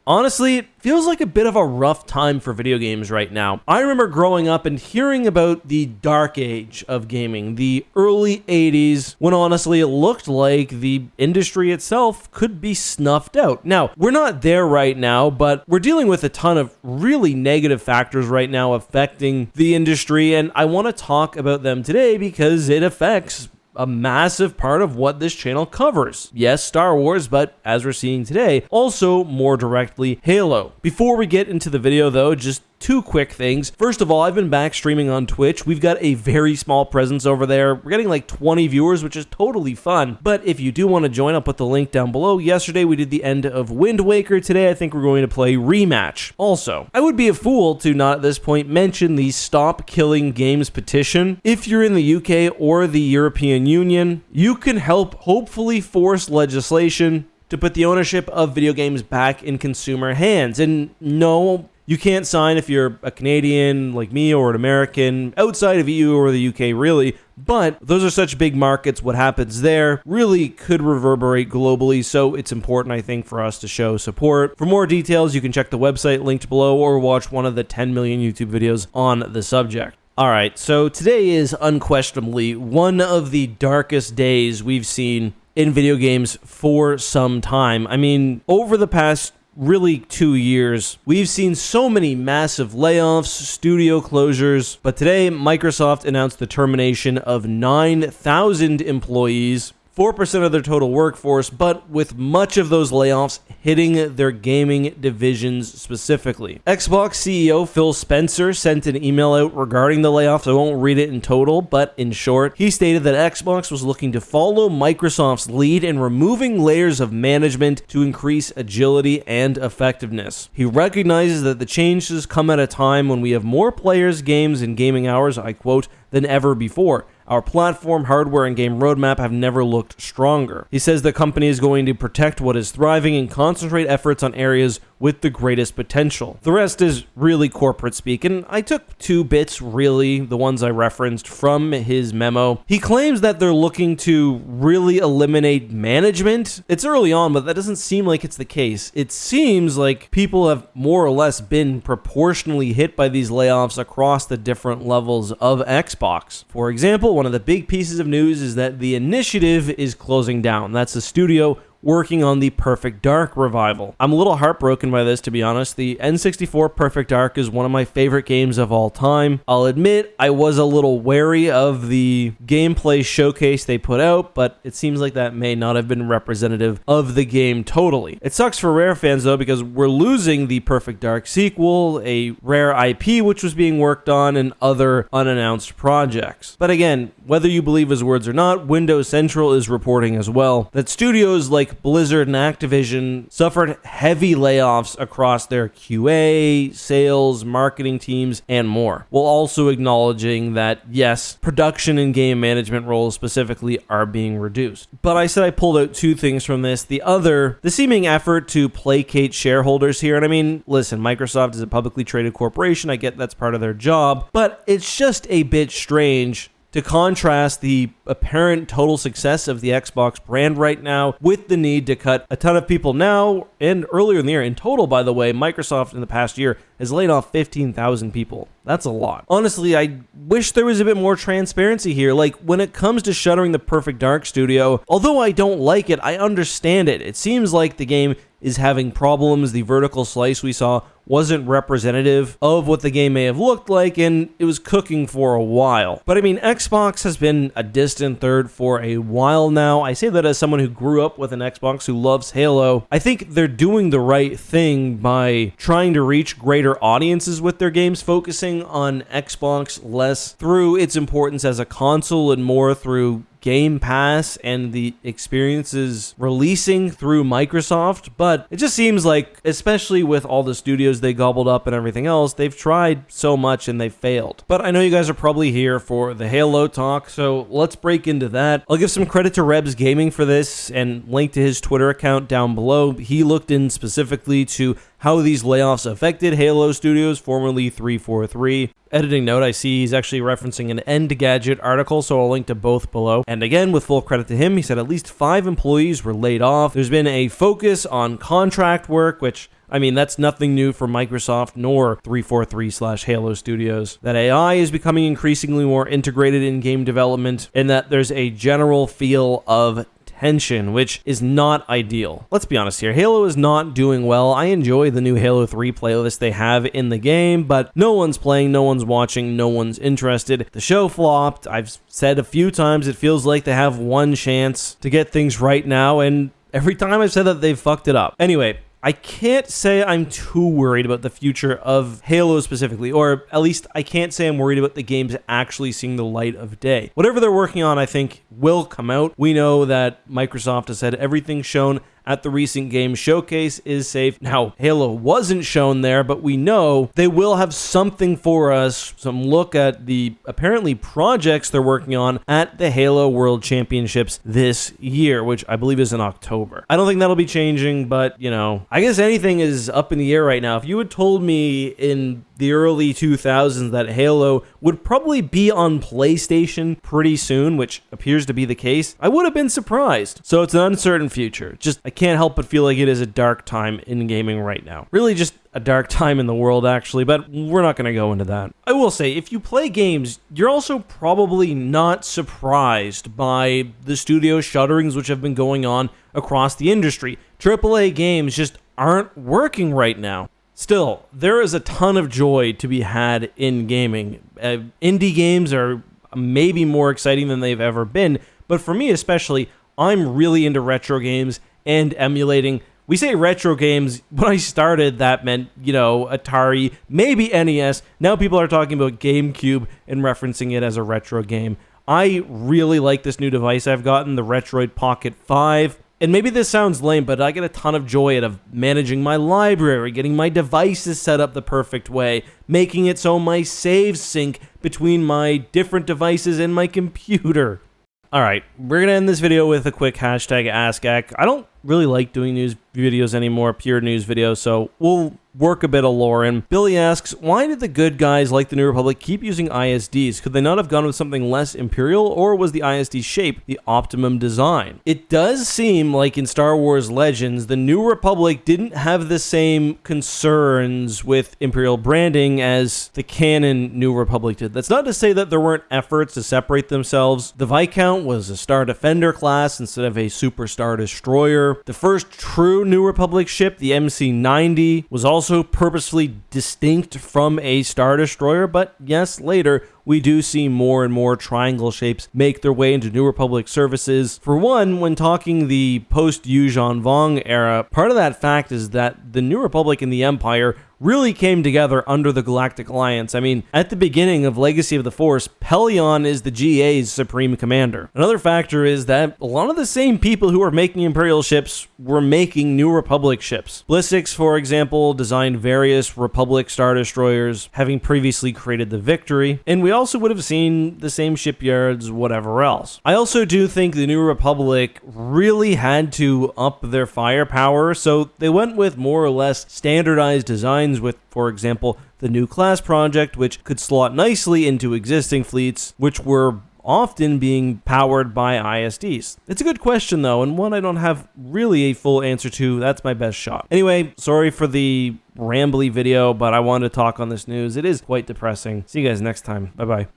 Honestly, it feels like a bit of a rough time for video games right now. I remember growing up and hearing about the dark age of gaming, the early 80s, when honestly it looked like the industry itself could be snuffed out. Now, we're not there right now, but we're dealing with a ton of really negative factors right now affecting the industry, and I want to talk about them today because it affects a massive part of what this channel covers. Yes, Star Wars, but as we're seeing today, also more directly Halo. Before we get into the video though, just two quick things. First of all, I've been back streaming on Twitch. We've got a very small presence over there. We're getting like 20 viewers, which is totally fun. But if you do want to join, I'll put the link down below. Yesterday, we did the end of Wind Waker. Today, I think we're going to play Rematch. Also, I would be a fool to not at this point mention the Stop Killing Games petition. If you're in the UK or the European Union, you can help hopefully force legislation to put the ownership of video games back in consumer hands. And no, you can't sign if you're a Canadian like me or an American outside of EU or the UK really, but those are such big markets. What happens there really could reverberate globally, so it's important, I think, for us to show support. For more details, you can check the website linked below or watch one of the 10 million YouTube videos on the subject. Alright, so today is unquestionably one of the darkest days we've seen in video games for some time. I mean, over the past really 2 years, we've seen so many massive layoffs, studio closures, but today Microsoft announced the termination of 9,000 employees, 4% of their total workforce, but with much of those layoffs hitting their gaming divisions specifically. Xbox CEO Phil Spencer sent an email out regarding the layoffs. I won't read it in total, but in short, he stated that Xbox was looking to follow Microsoft's lead in removing layers of management to increase agility and effectiveness. He recognizes that the changes come at a time when we have more players, games, and gaming hours, I quote, than ever before. Our platform, hardware, and game roadmap have never looked stronger. He says the company is going to protect what is thriving and concentrate efforts on areas with the greatest potential. The rest is really corporate speak, and I took 2 bits, really, the ones I referenced from his memo. He claims that they're looking to really eliminate management. It's early on, but that doesn't seem like it's the case. It seems like people have more or less been proportionally hit by these layoffs across the different levels of Xbox. For example, one of the big pieces of news is that the Initiative is closing down. That's a studio working on the Perfect Dark revival. I'm a little heartbroken by this, to be honest. The N64 Perfect Dark is one of my favorite games of all time. I'll admit I was a little wary of the gameplay showcase they put out, but it seems like that may not have been representative of the game totally. It sucks for Rare fans though, because we're losing the Perfect Dark sequel, a Rare IP which was being worked on, and other unannounced projects. But again, whether you believe his words or not, Windows Central is reporting as well that studios like Blizzard and Activision suffered heavy layoffs across their QA, sales, marketing teams, and more, while also acknowledging that, yes, production and game management roles specifically are being reduced. But I said I pulled out 2 things from this. The other, the seeming effort to placate shareholders here. And I mean, listen, Microsoft is a publicly traded corporation. I get that's part of their job, but it's just a bit strange to contrast the apparent total success of the Xbox brand right now with the need to cut a ton of people now and earlier in the year. In total, by the way, Microsoft in the past year has laid off 15,000 people. That's a lot. Honestly, I wish there was a bit more transparency here. Like, when it comes to shuttering the Perfect Dark studio, although I don't like it, I understand it. It seems like the game is having problems. The vertical slice we saw wasn't representative of what the game may have looked like, and it was cooking for a while. But I mean, Xbox has been a distant third for a while now. I say that as someone who grew up with an Xbox, who loves Halo. I think they're doing the right thing by trying to reach greater audiences with their games, focusing on Xbox less through its importance as a console and more through Game Pass and the experiences releasing through Microsoft. But it just seems like, especially with all the studios they gobbled up and everything else, they've tried so much and they've failed. But I know you guys are probably here for the Halo talk, so let's break into that. I'll give some credit to Rebs Gaming for this and link to his Twitter account down below. He looked in specifically to how these layoffs affected Halo Studios, formerly 343. Editing note, I see he's actually referencing an Engadget article, so I'll link to both below. And again, with full credit to him, he said at least 5 employees were laid off. There's been a focus on contract work, which, I mean, that's nothing new for Microsoft nor 343/Halo Studios. That AI is becoming increasingly more integrated in game development, and that there's a general feel of tension, which is not ideal. Let's be honest here, Halo is not doing well. I enjoy the new Halo 3 playlist they have in the game, but no one's playing, no one's watching, no one's interested. The show flopped. I've said a few times it feels like they have one chance to get things right now, and every time I've said that, they've fucked it up. Anyway, I can't say I'm too worried about the future of Halo specifically, or at least I can't say I'm worried about the games actually seeing the light of day. Whatever they're working on, I think, will come out. We know that Microsoft has said everything shown at the recent game showcase is safe. Now, Halo wasn't shown there, but we know they will have something for us, some look at the apparently projects they're working on at the Halo World Championships this year, which I believe is in October. I don't think that'll be changing, but, you know, I guess anything is up in the air right now. If you had told me in the early 2000s that Halo would probably be on PlayStation pretty soon, which appears to be the case, I would have been surprised. So it's an uncertain future. Just, I can't help but feel like it is a dark time in gaming right now. Really just a dark time in the world, actually, but we're not going to go into that. I will say, if you play games, you're also probably not surprised by the studio shutterings which have been going on across the industry. AAA games just aren't working right now. Still, there is a ton of joy to be had in gaming. Indie games are maybe more exciting than they've ever been, but for me especially, I'm really into retro games and emulating. We say retro games. When I started, that meant, you know, Atari, maybe NES. Now people are talking about GameCube and referencing it as a retro game. I really like this new device I've gotten, the Retroid Pocket 5. And maybe this sounds lame, but I get a ton of joy out of managing my library, getting my devices set up the perfect way, making it so my saves sync between my different devices and my computer. All right, we're going to end this video with a quick hashtag AskEck. I don't really like doing news videos anymore, pure news videos, so we'll work a bit of lore in. Billy asks, why did the good guys like the New Republic keep using ISDs? Could they not have gone with something less Imperial, or was the ISD shape the optimum design? It does seem like in Star Wars Legends, the New Republic didn't have the same concerns with Imperial branding as the canon New Republic did. That's not to say that there weren't efforts to separate themselves. The Viscount was a Star Defender class instead of a Super Star Destroyer. The first true New Republic ship, the MC-90, was also purposefully distinct from a Star Destroyer, but yes, later we do see more and more triangle shapes make their way into New Republic services. For one, when talking the post-Yuuzhan Vong era, part of that fact is that the New Republic and the Empire really came together under the Galactic Alliance. I mean, at the beginning of Legacy of the Force, Pelion is the GA's supreme commander. Another factor is that a lot of the same people who were making Imperial ships were making New Republic ships. Blissix, for example, designed various Republic Star Destroyers, having previously created the Victory, and we also would have seen the same shipyards, whatever else. I also do think the New Republic really had to up their firepower, so they went with more or less standardized designs with, for example, the New Class project, which could slot nicely into existing fleets, which were often being powered by ISDs. It's a good question, though, and one I don't have really a full answer to. That's my best shot. Anyway, sorry for the rambly video, but I wanted to talk on this news. It is quite depressing. See you guys next time. Bye-bye.